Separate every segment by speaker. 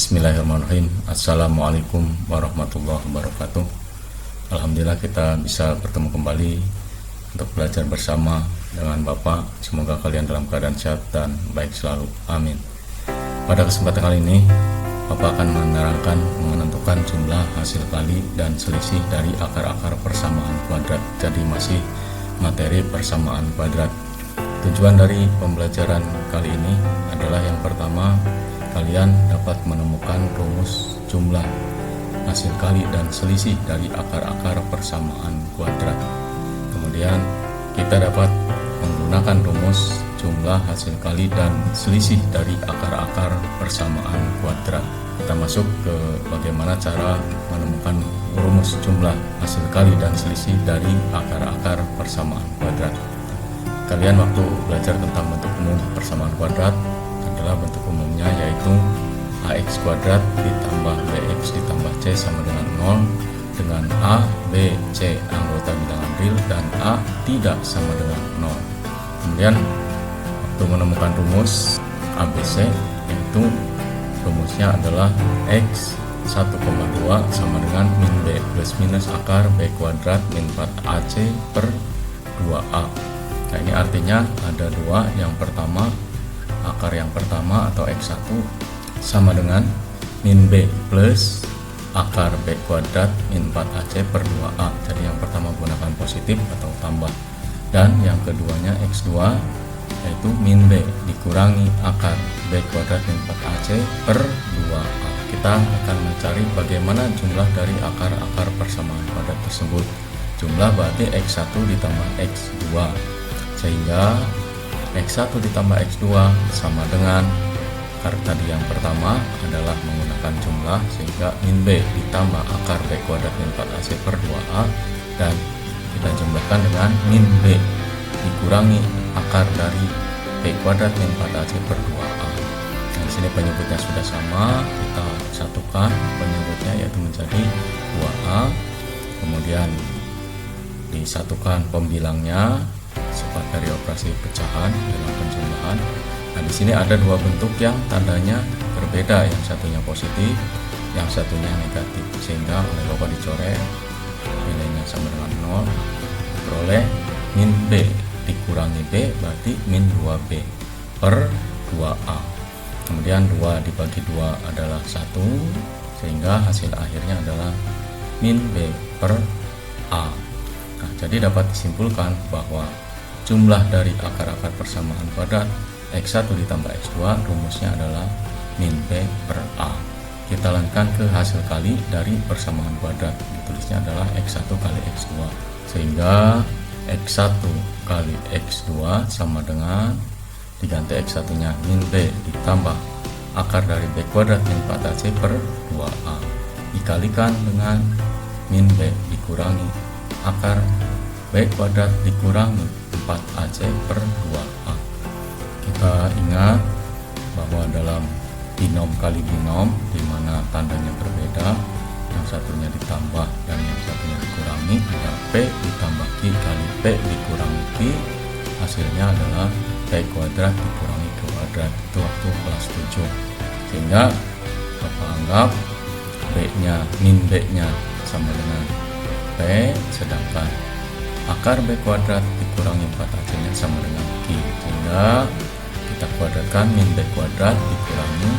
Speaker 1: Bismillahirrahmanirrahim. Assalamualaikum warahmatullahi wabarakatuh. Alhamdulillah kita bisa bertemu kembali untuk belajar bersama dengan Bapak. Semoga kalian dalam keadaan sehat dan baik selalu. Amin. Pada kesempatan kali ini Bapak akan menerangkan menentukan jumlah hasil kali dan selisih dari akar-akar persamaan kuadrat. Jadi masih materi persamaan kuadrat. Tujuan dari pembelajaran kali ini adalah yang pertama, kalian dapat menemukan rumus jumlah hasil kali dan selisih dari akar-akar persamaan kuadrat. Kemudian kita dapat menggunakan rumus jumlah hasil kali dan selisih dari akar-akar persamaan kuadrat. Kita masuk ke bagaimana cara menemukan rumus jumlah hasil kali dan selisih dari akar-akar persamaan kuadrat. Kalian waktu belajar tentang bentuk umum persamaan kuadrat adalah bentuk umumnya yaitu ax kuadrat ditambah bx ditambah c sama dengan 0, dengan a, b, c anggota bilangan real dan a tidak sama dengan 0. Kemudian waktu menemukan rumus ABC, yaitu rumusnya adalah x 1,2 sama dengan min b plus minus akar b kuadrat min 4ac per 2a. Nah, ini artinya ada dua. Yang pertama, akar yang pertama atau x1 sama dengan min b plus akar b kuadrat min 4ac per 2a. Jadi yang pertama gunakan positif atau tambah. Dan yang keduanya x2 yaitu min b dikurangi akar b kuadrat min 4ac per 2a. Kita akan mencari bagaimana jumlah dari akar-akar persamaan kuadrat tersebut. Jumlah berarti x1 ditambah x2. Sehingga x1 ditambah x2 sama dengan akar tadi yang pertama adalah menggunakan jumlah, sehingga min b ditambah akar b kuadrat min 4ac per 2a, dan kita jumlahkan dengan min b dikurangi akar dari b kuadrat min 4ac per 2a. Nah, di sini penyebutnya sudah sama, kita satukan penyebutnya yaitu menjadi 2a, kemudian disatukan pembilangnya sifat dari operasi pecahan dalam penjumlahan. Nah, di sini ada dua bentuk yang tandanya berbeda, yang satunya positif, yang satunya negatif, sehingga oleh Bapak dicoret nilainya sama dengan 0, peroleh min b dikurangi b berarti min 2b per 2a. Kemudian 2 dibagi 2 adalah 1, sehingga hasil akhirnya adalah min b per a. Nah, jadi dapat disimpulkan bahwa jumlah dari akar-akar persamaan kuadrat x1 ditambah x2 rumusnya adalah min b per a. Kita lanjutkan ke hasil kali dari persamaan kuadrat. Ditulisnya adalah x1 kali x2. Sehingga x1 kali x2 sama dengan diganti x1-nya min b ditambah akar dari b kuadrat min 4ac per 2a dikalikan dengan min b dikurangi akar b kuadrat dikurangi 4ac per 2a. Kita ingat bahwa dalam binom kali binom di mana tandanya berbeda, yang satunya ditambah dan yang satunya dikurangi, ada p ditambah q kali p dikurangi q, hasilnya adalah p kuadrat dikurangi q kuadrat. Itu waktu kelas 7. Sehingga Bapak anggap b-nya min b-nya sama dengan p, sedangkan akar b kuadrat dikurangi 4ac-nya sama dengan q, sehingga kita kuadratkan min b kuadrat dikurangi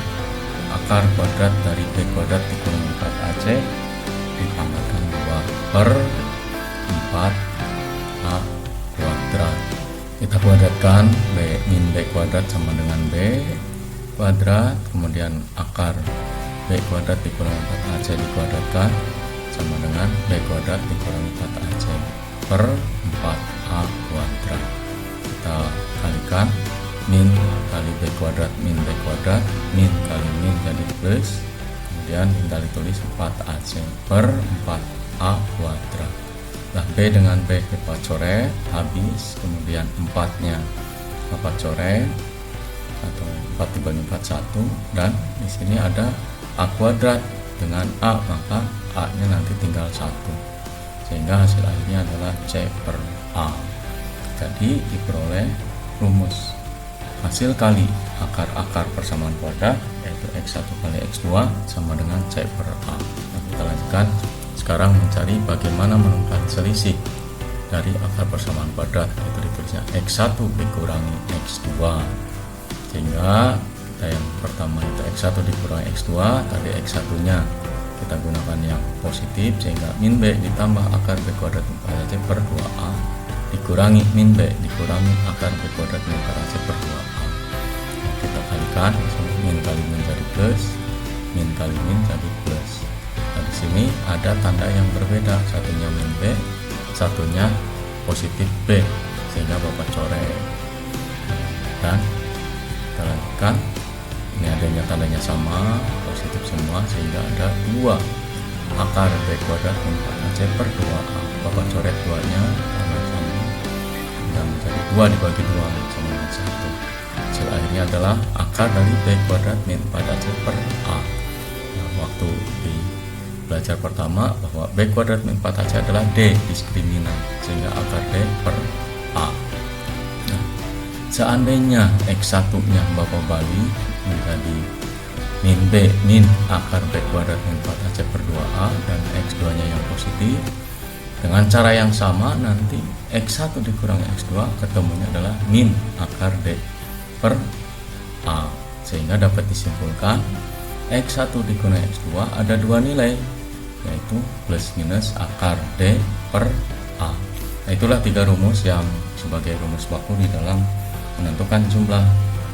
Speaker 1: akar kuadrat dari b kuadrat dikurangi 4ac ditambahkan 2 per 4a kuadrat. Kita kuadratkan min b kuadrat sama dengan b kuadrat, kemudian akar b kuadrat dikurangi 4ac dikuadratkan sama dengan b kuadrat dikurangi 4ac per 4a kuadrat. Kita kalikan min kali b kuadrat min b kuadrat, min kali min jadi plus, kemudian tinggal ditulis 4ac per 4a kuadrat. Nah, b dengan b kita coret habis, kemudian 4-nya Bapak coret atau 4 dibagi 4 1, dan di sini ada a kuadrat dengan a, maka a-nya nanti tinggal 1. Sehingga hasil akhirnya adalah C per A. Jadi diperoleh rumus hasil kali akar-akar persamaan kuadrat, yaitu X1 kali X2 sama dengan C per A. Nah, kita lanjutkan sekarang mencari bagaimana menemukan selisih dari akar persamaan kuadrat, yaitu ditulisnya X1 dikurangi X2, sehingga kita yang pertama itu X1 dikurangi X2, tadi X1 nya kita gunakan yang positif, sehingga min B ditambah akar B kuadrat 4AC per 2A dikurangi min B dikurangi akar B kuadrat 4AC per 2A. Kita kalikan, min kali min jadi plus, min kali min jadi plus. Nah, di sini ada tanda yang berbeda, satunya min B, satunya positif B, sehingga Bapak coret. Dan kita lanjutkan, ini adanya tandanya sama, positif semua, sehingga ada 2 akar B kuadrat 4AC per 2A. Bapak coret 2 nya karena sama, dan menjadi 2 dibagi 2 sama dengan 1. Hasil akhirnya adalah akar dari B kuadrat min 4AC per A. Nah, waktu di belajar pertama bahwa B kuadrat min 4AC adalah D diskriminan, sehingga akar D per A. Nah, seandainya X1 nya Bapak balik menjadi min B min akar B kuadrat min 4AC per 2A dan X2 nya yang positif, dengan cara yang sama nanti X1 dikurangi X2 ketemunya adalah min akar D per A, sehingga dapat disimpulkan X1 dikurangi X2 ada 2 nilai, yaitu plus minus akar D per A. Nah, itulah 3 rumus yang sebagai rumus baku di dalam menentukan jumlah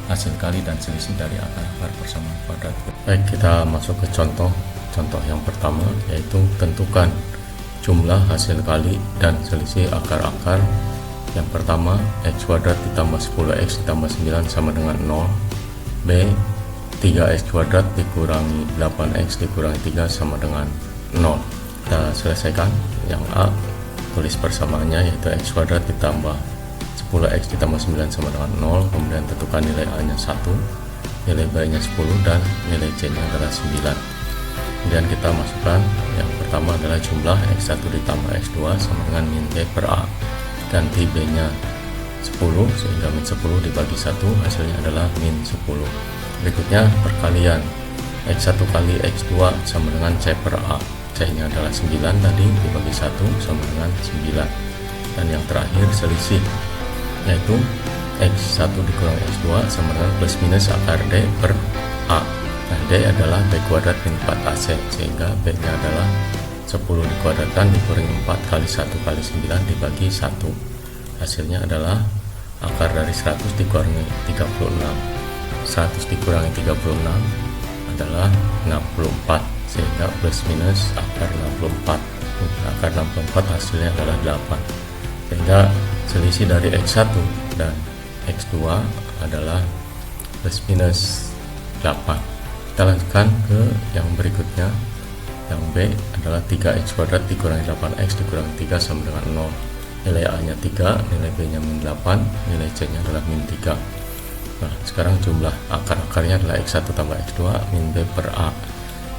Speaker 1: hasil kali dan selisih dari akar-akar persamaan kuadrat. Baik, kita masuk ke contoh yang pertama, yaitu tentukan jumlah hasil kali dan selisih akar-akar. Yang pertama, X kuadrat ditambah 10X ditambah 9 sama dengan 0. B, 3X kuadrat dikurangi 8X dikurangi 3 sama dengan 0. Kita selesaikan. Yang A, tulis persamaannya, yaitu X kuadrat ditambah 10X ditambah 9 sama dengan 0. Kemudian tentukan nilai A nya 1, nilai B nya 10, dan nilai C nya adalah 9. Kemudian kita masukkan, yang pertama adalah jumlah X1 ditambah X2 sama dengan min B per A. Ganti B nya 10, sehingga min 10 dibagi 1 hasilnya adalah min 10. Berikutnya perkalian, X1 kali X2 sama dengan C per A. C nya adalah 9 tadi, dibagi 1 sama dengan 9. Dan yang terakhir selisih, yaitu X1 dikurangi X2 sama dengan plus minus akar D per A. Nah, D adalah B kuadrat min 4AC, sehingga B nya adalah 10 dikuadratkan dikurangi 4 kali 1 kali 9 dibagi 1. Hasilnya adalah akar dari 100 dikurangi 36. 100 dikurangi 36 adalah 64, sehingga plus minus akar 64. Akar 64 hasilnya adalah 8. Sehingga selisih dari X1 dan X2 adalah plus minus 8. Kita lanjutkan ke yang berikutnya. Yang B adalah 3X kuadrat dikurangi 8X dikurangi 3 sama dengan 0. Nilai A nya 3, nilai B nya min 8, nilai C nya adalah min 3. Nah, sekarang jumlah akar-akarnya adalah X1 tambah X2 min B per A.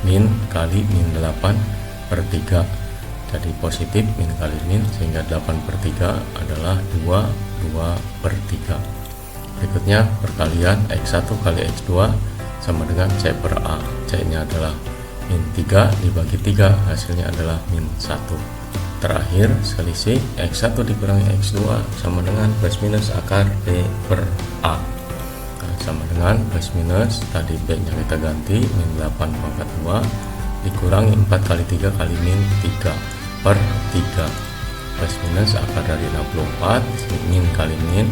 Speaker 1: Min kali min 8 per 3, jadi positif, min kali min, sehingga 8 per 3 adalah 2 per 3. Berikutnya perkalian X1 kali X2 sama dengan C per A. C nya adalah min 3 dibagi 3, hasilnya adalah min 1. Terakhir selisih X1 dikurangi X2 sama dengan plus minus akar B per A. Nah, sama dengan plus minus, tadi B nya kita ganti, min 8 pangkat 2 dikurangi 4 kali 3 kali min 3 per 3. Plus minus akar dari 64, min kali min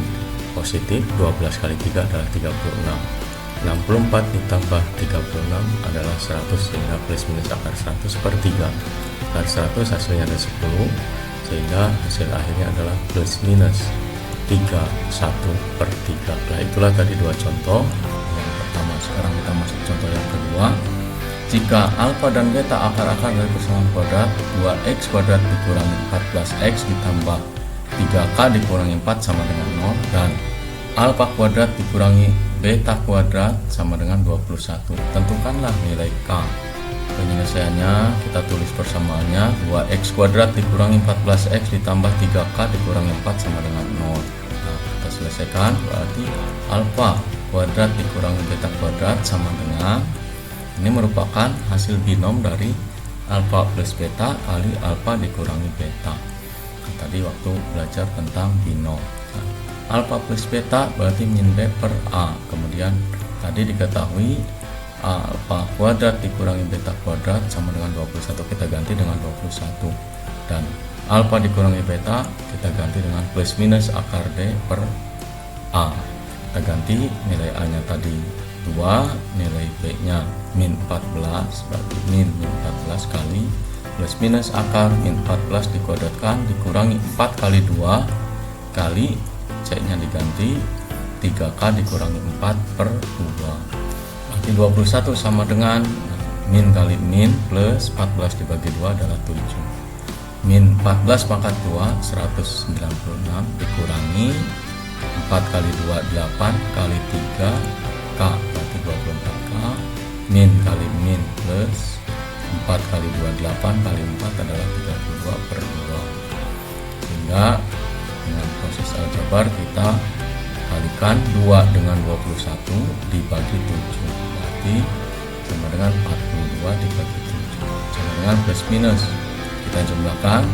Speaker 1: positif, 12 kali 3 adalah 36. 64 ditambah 36 adalah 100, sehingga plus minus akar 100 per 3. Akar 100 hasilnya ada 10, sehingga hasil akhirnya adalah plus minus 31 per 3. Nah, itulah tadi 2 contoh. Yang pertama, sekarang kita masuk contoh yang kedua. Jika alfa dan beta akar-akar dari persamaan kuadrat 2x kuadrat dikurangi 14x ditambah 3k dikurangi 4 sama dengan 0, dan alfa kuadrat dikurangi beta kuadrat sama dengan 21. Tentukanlah nilai K. Penyelesaiannya kita tulis persamaannya, 2x kuadrat dikurangi 14x ditambah 3k dikurangi 4 sama dengan 0. Nah, kita selesaikan, berarti alfa kuadrat dikurangi beta kuadrat sama dengan, ini merupakan hasil binom dari alfa plus beta kali alfa dikurangi beta. Nah, tadi waktu belajar tentang binom, alfa plus beta berarti min B per A. Kemudian tadi diketahui alfa kuadrat dikurangi beta kuadrat sama dengan 21, kita ganti dengan 21, dan alfa dikurangi beta kita ganti dengan plus minus akar D per A. Kita ganti nilai A nya tadi 2, nilai B nya min 14, berarti min 14 kali plus minus akar min 14 dikuadratkan dikurangi 4 kali 2 kali C nya diganti 3K dikurangi 4 per 2, berarti 21 sama dengan min kali min plus 14 dibagi 2 adalah 7. Min 14 pangkat 2 196 dikurangi 4 kali 2 8 kali 3 K, berarti 24K, min kali min plus 4 kali 2 8 kali 4 adalah 32 per 2. Sehingga dengan proses aljabar kita kalikan 2 dengan 21 dibagi 7, berarti sama dengan 42 dibagi 7 sama dengan plus minus. Kita jumlahkan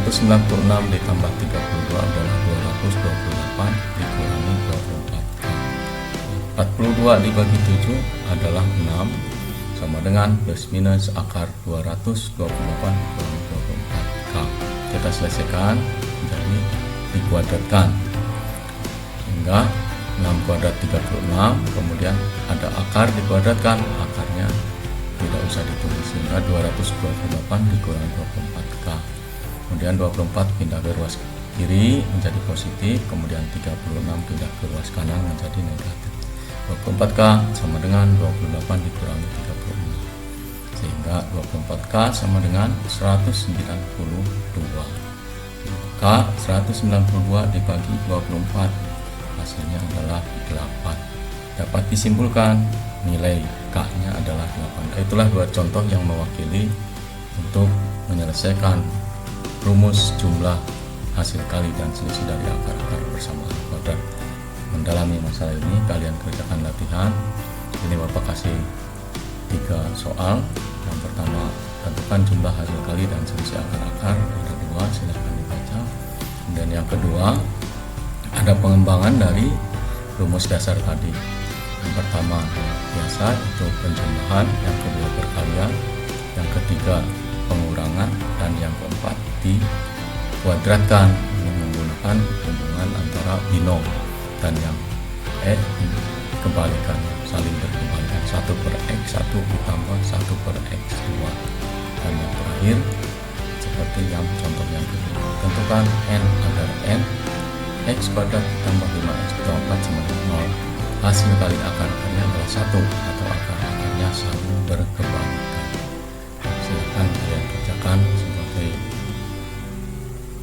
Speaker 1: 196 ditambah 32 adalah 228 dikurangi 24K. 42 dibagi 7 adalah 6 sama dengan plus minus akar 228 dikurangi 24K. Kita selesaikan, jadi dikuadratkan hingga 6 kuadrat 36, kemudian ada akar dikuadratkan, akarnya tidak usah ditulis, sehingga 228 dikurangi 24K. Kemudian 24 pindah ke ruas kiri menjadi positif, kemudian 36 pindah ke ruas kanan menjadi negatif. 24K sama dengan 28 dikurangi 36, sehingga 24K sama dengan 192. K 192 dibagi 24, hasilnya adalah 8. Dapat disimpulkan nilai K-nya adalah 8. Itulah dua contoh yang mewakili untuk menyelesaikan rumus jumlah hasil kali dan selisih dari akar-akar bersama kuadrat. Mendalami masalah ini kalian kerjakan latihan. Ini Bapak kasih 3 soal. Yang pertama, tentukan jumlah hasil kali dan selisih akar-akar. Ada 2, silahkan dibaca. Dan yang kedua, ada pengembangan dari rumus dasar tadi. Yang pertama biasa itu penjumlahan, yang kedua perkalian, yang ketiga pengurangan, dan yang keempat dikuadratkan dengan menggunakan hubungan antara binom, dan yang kebalikan, saling berkebalikan, 1 per X 1 ditambah 1 per X 2. Dan yang terakhir seperti yang contoh yang kedua, tentukan N agar N X kuadrat ditambah 5X ditambah 4 sama dengan 0. Hasil kali akar-akarnya adalah 1 atau akar-akarnya saling berkebalikan. Silakan kalian kerjakan sebagai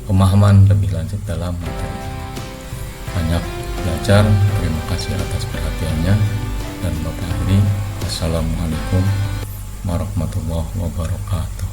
Speaker 1: pemahaman lebih lanjut dalam materi ini. Banyak belajar, terima kasih atas perhatiannya, dan Bapak akhiri, Assalamualaikum warahmatullahi wabarakatuh.